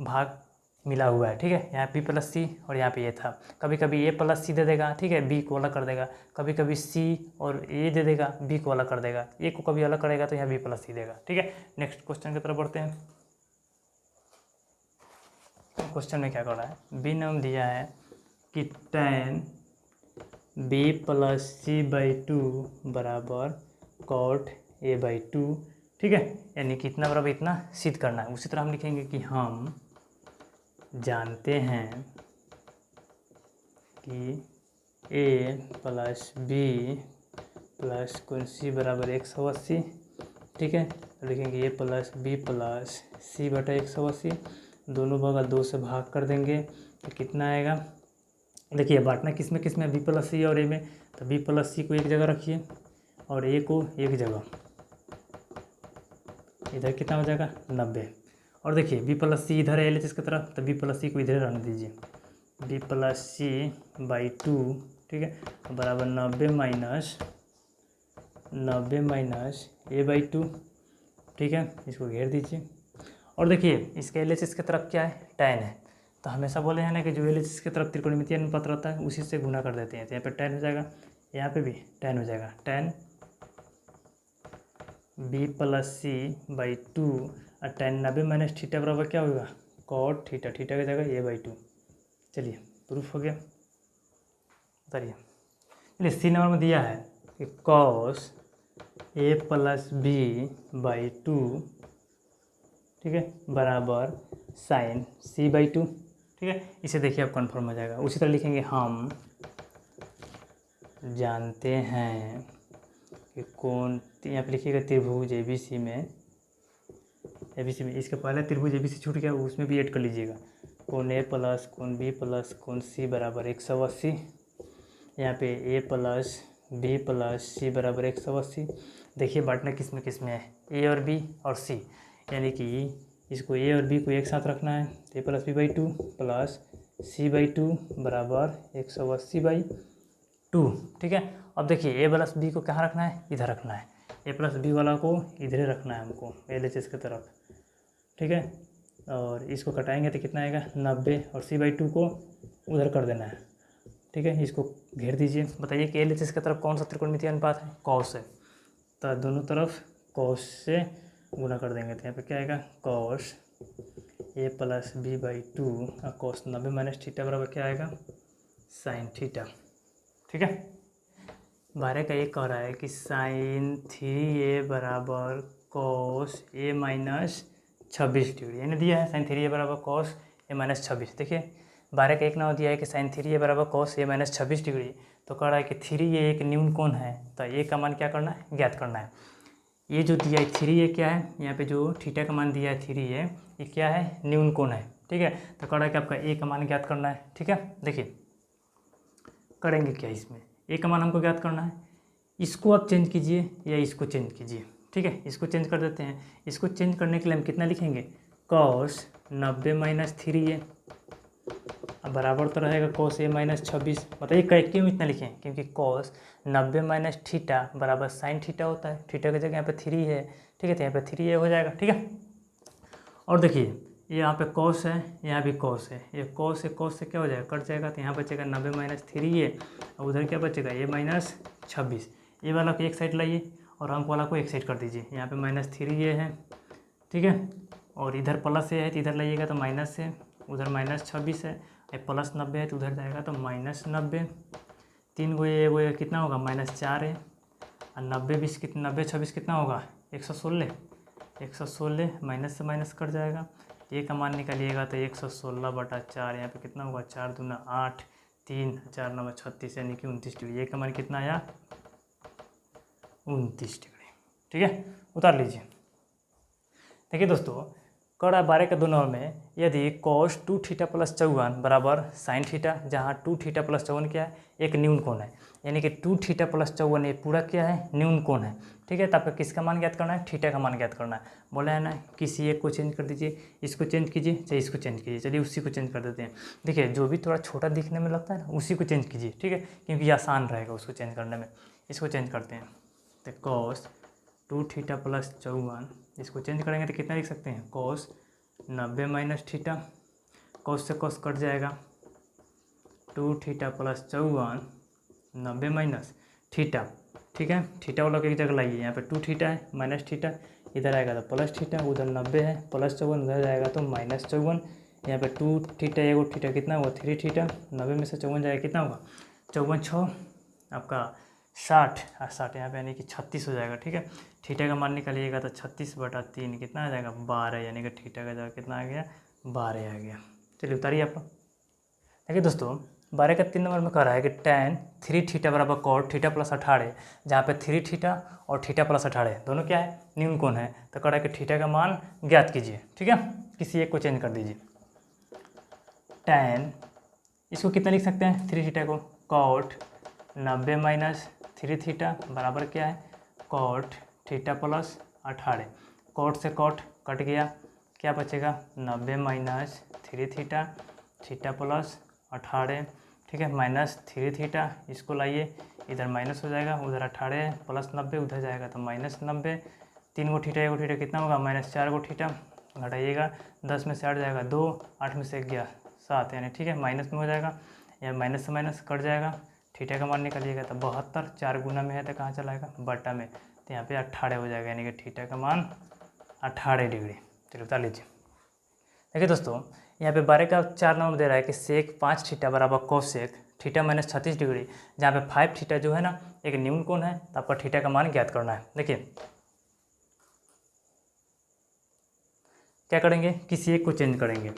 भाग मिला हुआ है, ठीक है। यहाँ B प्लस C और यहाँ पे ये था, कभी कभी A प्लस C दे देगा, ठीक है, B को अलग कर देगा, कभी कभी C और A दे देगा, B को अलग कर देगा, A को कभी अलग करेगा तो यहाँ B प्लस C देगा, ठीक है। नेक्स्ट क्वेश्चन की तरफ बढ़ते हैं। क्वेश्चन में क्या कर रहा है, B नाम दिया है कि tan B plus C by 2 बराबर कॉट A बाई 2, ठीक है। यानी कि इतना बराबर इतना सिद्ध करना है। उसी तरह हम लिखेंगे कि हम जानते हैं कि A प्लस B प्लस कोण C बराबर 180, ठीक है। लिखेंगे A plus B plus C बटा 180, दोनों बगल 2 से भाग कर देंगे तो कितना आएगा। देखिए बांटना किस में B प्लस C और A में, तो B प्लस C को एक जगह रखिए और A को एक जगह, इधर कितना हो जाएगा 90। और देखिए B प्लस C इधर है LHS की तरफ, तो B प्लस C को इधर रहने दीजिए, B प्लस C बाई 2, ठीक है, बराबर 90 माइनस A बाई 2, ठीक है। इसको घेर दीजिए। और देखिए इसके LHS की तरफ क्या है, tan है, तो हमेशा बोले हैं ना कि जो LHS की तरफ त्रिकोणमितीय अनुपात रहता है उसी से गुना कर देते हैं, तो यहाँ पे tan हो जाएगा, यहाँ पे भी tan हो जाएगा, tan B plus C by 2 और tan 90 माइनस थीटा बराबर क्या होगा, कॉट थीटा, थीटा की जगह A बाई 2। चलिए प्रूफ हो गया, बताइए। चलिए सी नंबर में दिया है कि cos A plus B by two, ठीक है, बराबर साइन सी बाई टू, ठीक है। इसे देखिए अब कन्फर्म हो जाएगा। उसी तरह लिखेंगे हम जानते हैं कि कौन, यहाँ पे लिखिएगा त्रिभुज एबीसी में, इसके पहले त्रिभुज एबीसी छूट गया, उसमें भी ऐड कर लीजिएगा। कौन ए प्लस कौन बी प्लस कौन सी बराबर 180। यहाँ पे ए प्लस बी प्लस सी बराबर 180। देखिए बांटना किस में है, ए और बी और सी, यानी कि इसको ए और बी को एक साथ रखना है। A plus B by two plus C by two बराबर 180 बाई टू, ठीक है। अब देखिए ए प्लस बी को कहाँ रखना है, इधर रखना है। ए प्लस बी वाला को इधर ही रखना है हमको, LHS की तरफ, ठीक है। और इसको कटाएंगे तो कितना आएगा 90, और सी बाई टू को उधर कर देना है, ठीक है। इसको घेर दीजिए। बताइए कि LHS की तरफ कौन सा त्रिकोणमितीय अनुपात है, कॉस है, तो दोनों तरफ कॉस से गुना कर देंगे। तो यहाँ पे क्या आएगा cos A plus B by two और कॉस 90 माइनस थीटा बराबर क्या आएगा साइन थीटा, ठीक है। 12 का एक कह रहा है कि साइन 3A बराबर कॉस ए माइनस 26 डिग्री, यानी दिया है साइन 3A बराबर कॉस ए माइनस 26। देखिए 12 का एक नाम दिया है कि साइन 3A बराबर कॉस ए माइनस 26 डिग्री, तो कह रहा है कि 3A एक न्यून कोण है, तो ए का मान क्या करना है, ज्ञात करना है। ये जो दिया है 3A क्या है, यहाँ पे जो थीटा का मान दिया है 3A, ये क्या है, न्यून कोण है, ठीक है। तो कह रहा है कि आपका ए का मान ज्ञात करना है, ठीक है। देखिए करेंगे क्या, इसमें ए का मान हमको ज्ञात करना है। इसको आप चेंज कीजिए या इसको चेंज कीजिए, ठीक है। इसको चेंज कर देते हैं। इसको चेंज करने के लिए हम कितना लिखेंगे, कॉस 90 माइनस 3A बराबर तो रहेगा कॉस ए माइनस 26। बताइए क्यों इतना लिखें, क्योंकि कॉस 90 माइनस थीटा बराबर साइन थीटा होता है। थीटा की जगह यहाँ पे 3 है, ठीक है, तो यहाँ पे 3A हो जाएगा, ठीक है। और देखिए ये यहाँ पे कॉस है, यहाँ भी कॉस है, ये कॉस से क्या हो जाएगा, कट जाएगा, तो यहाँ बचेगा 90 माइनस 3A, और उधर क्या बचेगा ए माइनस 26। ये वाला को एक साइड लाइए और अंक वाला को एक साइड कर दीजिए। यहाँ पे माइनस 3A है, ठीक है, और इधर प्लस है तो इधर लाइएगा तो माइनस है, उधर माइनस 26 है, प्लस 90 है तो उधर जाएगा तो माइनस 90। 3 गो ये कितना होगा माइनस 4 है, और 90 20 कितना, 90 26 कितना होगा 116। 116 माइनस से माइनस कट जाएगा, ए का मान निकालिएगा तो 116/4, यहाँ पे कितना होगा 4 दूना 8, 3 4 9 36, यानी कि 29 डिग्री। ए का मान कितना आया 29 डिग्री, ठीक है। उतार लीजिए। देखिए दोस्तों कड़ा 12 के 2 नंबर में यदि cos 2 थीटा प्लस 54 बराबर साइन थीटा, जहाँ 2 थीटा प्लस 54 क्या है, एक न्यून कोण है, यानी कि 2 थीटा प्लस 54 ये पूरा क्या है, न्यून कोण है, ठीक है। तो आपको किसका मान ज्ञात करना है, थीटा का मान ज्ञात करना है। बोला है ना, किसी एक को चेंज कर दीजिए, इसको चेंज कीजिए चाहे इसको चेंज कीजिए। चलिए उसी को चेंज कर देते हैं। देखिए जो भी थोड़ा छोटा दिखने में लगता है ना, उसी को चेंज कीजिए, ठीक है, क्योंकि आसान रहेगा उसको चेंज करने में। इसको चेंज करते हैं तो cos 2 थीटा प्लस 54, इसको चेंज करेंगे तो कितना लिख सकते हैं, cos 90 माइनस थीटा, cos से cos कट जाएगा, 2 थीटा प्लस 54 90 माइनस थीटा, ठीक है। थीटा वाला को एक जगह लाइए, यहाँ पे 2 थीटा है माइनस थीटा, इधर आएगा तो प्लस थीटा, उधर 90 है प्लस 54, उधर जाएगा तो माइनस 54। यहाँ पे 2 थीटा एगो थीटा कितना हुआ 3 थीटा, 90 में से 54 जाएगा कितना होगा 54 6 आपका 60, और 60 यहाँ पे यानी कि 36 हो जाएगा, ठीक है। थीटा का मान निकालिएगा तो 36/3 कितना आ जाएगा 12, यानी कि थीटा का जगह कितना आ गया 12 आ गया। चलिए उतारिए आप लोग। देखिए दोस्तों 12 का 3 नंबर में कह रहा है कि tan 3 थीटा बराबर cot थीटा प्लस 18, जहाँ पे 3 थीटा और थीटा प्लस 18 दोनों क्या है, न्यून कोण है। तो कह रहा है कि थीटा का मान ज्ञात कीजिए, ठीक है। किसी एक को चेंज कर दीजिए। tan इसको कितना लिख सकते हैं 3 थीटा को, cot 90 माइनस 3 थीटा बराबर क्या है cot थीटा प्लस 18। cot से cot कट गया, क्या बचेगा 90 माइनस 3 थीटा, थीटा प्लस 18, ठीक है, माइनस 3 थीटा, इसको लाइए इधर माइनस हो जाएगा, उधर 18 प्लस 90, उधर जाएगा तो माइनस 90। 3 गो थीटा एगो थीटा कितना होगा माइनस 4 गो थीटा, घटाइएगा 10 में से 8 जाएगा 2, 8 में से 11 7, यानी ठीक है माइनस में हो जाएगा, या माइनस से माइनस कट जाएगा। थीटा का मान निकालिएगा तो 72, 4 गुना में है तो कहाँ चला जाएगा बटा में, तो यहाँ पे 18 हो जाएगा, यानी कि थीटा का मान 18 डिग्री। चलिए उतार लीजिए। देखिए दोस्तों यहाँ पे 12 का 4 नंबर दे रहा है कि सेक 5 थीटा बराबर कोसेक थीटा माइनस 36 डिग्री, जहाँ पे 5 थीटा जो है ना एक न्यून कोण है, तो आपका थीटा का मान ज्ञात करना है। देखिए क्या करेंगे, किसी एक को चेंज करेंगे,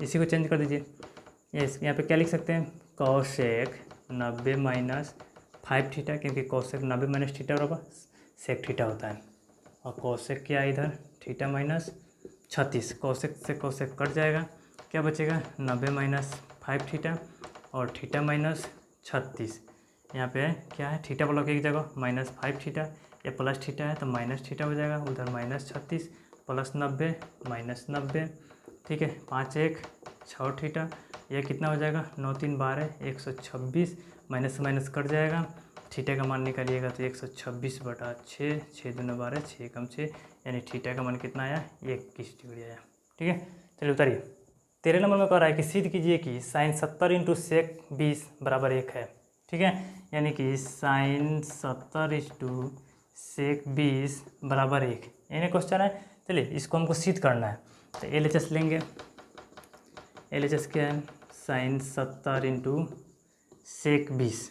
इसी को चेंज कर दीजिए। यहाँ पे क्या लिख सकते हैं, कॉसेक 90 माइनस 5 थीटा, क्योंकि कॉसेक 90 माइनस थीटा बराबर सेक थीटा होता है। और कॉसेक क्या है इधर, थीटा माइनस 36, कॉसेक से कॉसेक कट जाएगा, क्या बचेगा 90 माइनस 5 थीटा और थीटा माइनस 36। यहाँ पे क्या है, थीटा ब्लॉक एक जगह माइनस 5 थीटा, ये प्लस थीटा है तो माइनस थीटा हो जाएगा, उधर माइनस 36 प्लस 90 माइनस 90, ठीक है 5 1 6 थीटा, यह कितना हो जाएगा 9 3 12 126, माइनस से माइनस कट जाएगा, थीटा का मान निकालिएगा तो 126/6, 6 दूनी 12, 6 कम 6, यानी थीटा का मान कितना आया 21 डिग्री आया। ठीक है, चलिए उतारिए। 13 नंबर में कह रहा है कि सिद्ध कीजिए कि साइन 70 इंटू सेक 20 बराबर 1 है। ठीक है, यानी कि साइन 70 इंटू सेक 20 बराबर 1, यानी क्वेश्चन है। चलिए इसको हमको सिद्ध करना है, तो LHS लेंगे। LHS क्या है, साइन 70 इंटू सेक 20।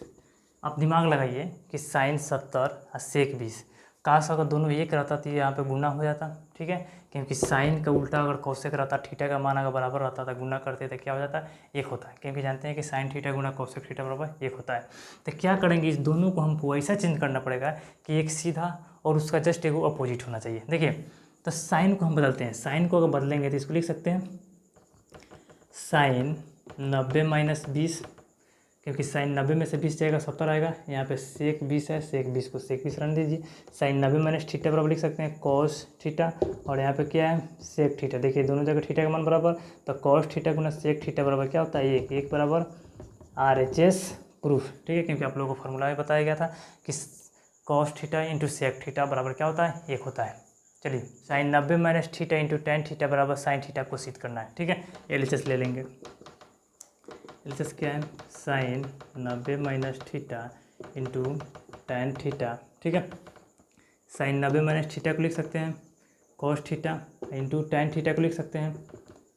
आप दिमाग लगाइए कि साइन 70 और सेक 20, काश अगर दोनों एक रहता तो यहाँ पे गुना हो जाता। ठीक है, क्योंकि साइन का उल्टा अगर कौशिक रहता, थीटा का मान अगर बराबर रहता था, गुना करते तो क्या हो जाता, एक होता है, क्योंकि जानते हैं कि साइन थीटा गुना कौशिक थीटा बराबर एक होता है। तो क्या करेंगे, इस दोनों को हमको ऐसा चेंज करना पड़ेगा कि एक सीधा और उसका जस्ट एक अपोजिट होना चाहिए। देखिए, तो साइन को हम बदलते हैं, साइन को अगर बदलेंगे तो इसको लिख सकते हैं साइन 90 माइनस 20, क्योंकि साइन 90 में से 20 जाएगा 70 आएगा। यहाँ पे सेक 20 है, सेक 20 को सेक 20 रन दीजिए। साइन 90 माइनस थीटा बराबर लिख सकते हैं कॉस थीटा, और यहाँ पे क्या है सेक थीटा। देखिए दोनों जगह थीटा का मान बराबर, तो कॉस थीटा गुना सेक थीटा बराबर क्या होता है, एक बराबर RHS प्रूफ। ठीक है, क्योंकि आप लोगों को फॉर्मूला में बताया गया था कि cos theta into sec theta बराबर क्या होता है, एक होता है। चलिए, sine 90 minus theta into tan theta बराबर साइन थीटा को सिद्ध करना है। ठीक है, LHS ले लेंगे। LHS क्या है, sine 90 minus theta into tan theta. ठीक है, साइन 90 माइनस थीटा को लिख सकते हैं cos theta, into tan theta को लिख सकते हैं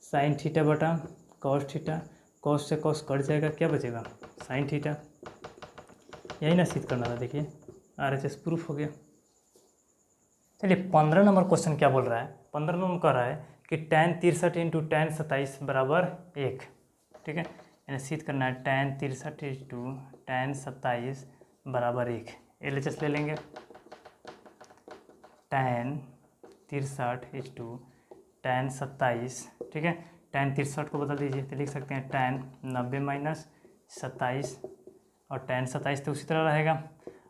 साइन थीटा बटा कॉस थीटा। कॉस से कॉस कट जाएगा, क्या बचेगा साइन थीटा। यही ना सिद्ध करना था। देखिए RHS प्रूफ हो गया। चलिए 15 नंबर क्वेश्चन क्या बोल रहा है, 15 नंबर कह रहा है कि tan 63 इंटू tan 27 बराबर 1। ठीक है, यानी सिद्ध करना है tan 63 इंटू tan 27 बराबर 1। LHS ले लेंगे। tan 63 इंटू tan 27, ठीक है, tan 63 को बदल दीजिए तो लिख सकते हैं tan 90 माइनस 27, और tan 27 तो उसी तरह रहेगा,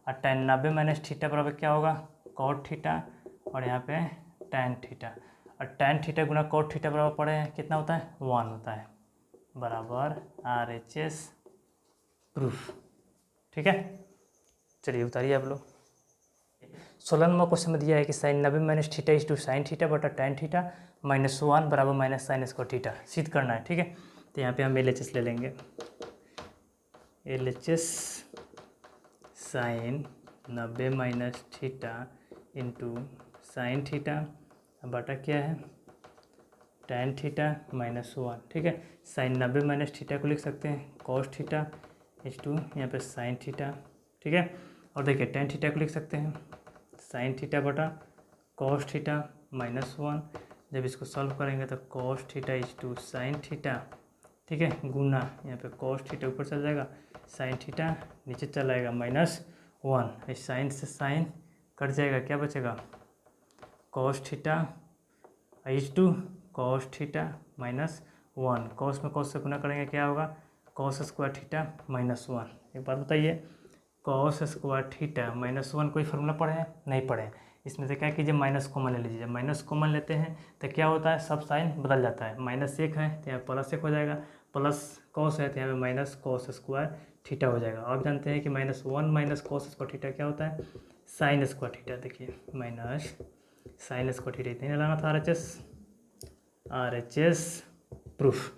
और tan 90 माइनस थीटा बराबर क्या होगा कॉट थीटा, और यहाँ पे tan थीटा, और tan थीटा गुना कॉट थीटा बराबर पड़े हैं कितना होता है 1 होता है, बराबर RHS प्रूफ। ठीक है, चलिए उतारिए आप लोग। 16 नंबर क्वेश्चन में दिया है कि sine 90 minus theta is to sine theta बटा tan थीटा माइनस 1 बराबर माइनस साइन स्क्वायर थीटा सिद्ध करना है। ठीक है, तो यहाँ पे हम LHS ले लेंगे। LHS sine 90 minus theta into sine theta बटा क्या है tan थीटा माइनस 1। ठीक है, साइन 90 माइनस थीटा को लिख सकते हैं कॉस थीटा इज टू यहाँ पे साइन थीटा। ठीक है, और देखिए tan थीटा को लिख सकते हैं साइन थीटा बटा कॉस थीटा माइनस 1। जब इसको सॉल्व करेंगे तो cos theta is to sine theta, ठीक है, गुना यहाँ पे कॉस थीटा ऊपर चल जाएगा, साइन थीटा नीचे चला जाएगा माइनस 1। इस साइन से साइन कट जाएगा, क्या बचेगा cos theta is to cos theta minus 1। Cos में कॉस से गुना करेंगे क्या होगा कॉस स्क्वायर थीटा माइनस 1। एक बात बताइए, कॉस स्क्वायर थीटा माइनस 1 कोई फॉर्मूला पढ़े हैं, नहीं पढ़े। इसमें से क्या कीजिए माइनस कॉमन ले लीजिए। जब माइनस कॉमन लेते हैं तो क्या होता है सब साइन बदल जाता है। माइनस 1 है तो यहाँ प्लस 1 हो जाएगा, प्लस कॉस है तो यहाँ पे माइनस कॉस स्क्वायर थीटा हो जाएगा। आप जानते हैं कि minus 1 minus cos square theta क्या होता है साइन स्क्वायर थीटा। देखिए माइनस साइन स्क्वायर थीटा इतने लगाना था RHS प्रूफ।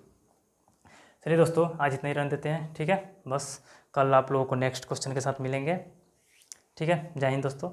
चलिए दोस्तों आज इतना ही रहने देते हैं। ठीक है, बस कल आप लोगों को नेक्स्ट क्वेश्चन के साथ मिलेंगे। ठीक है, जय हिंद दोस्तों।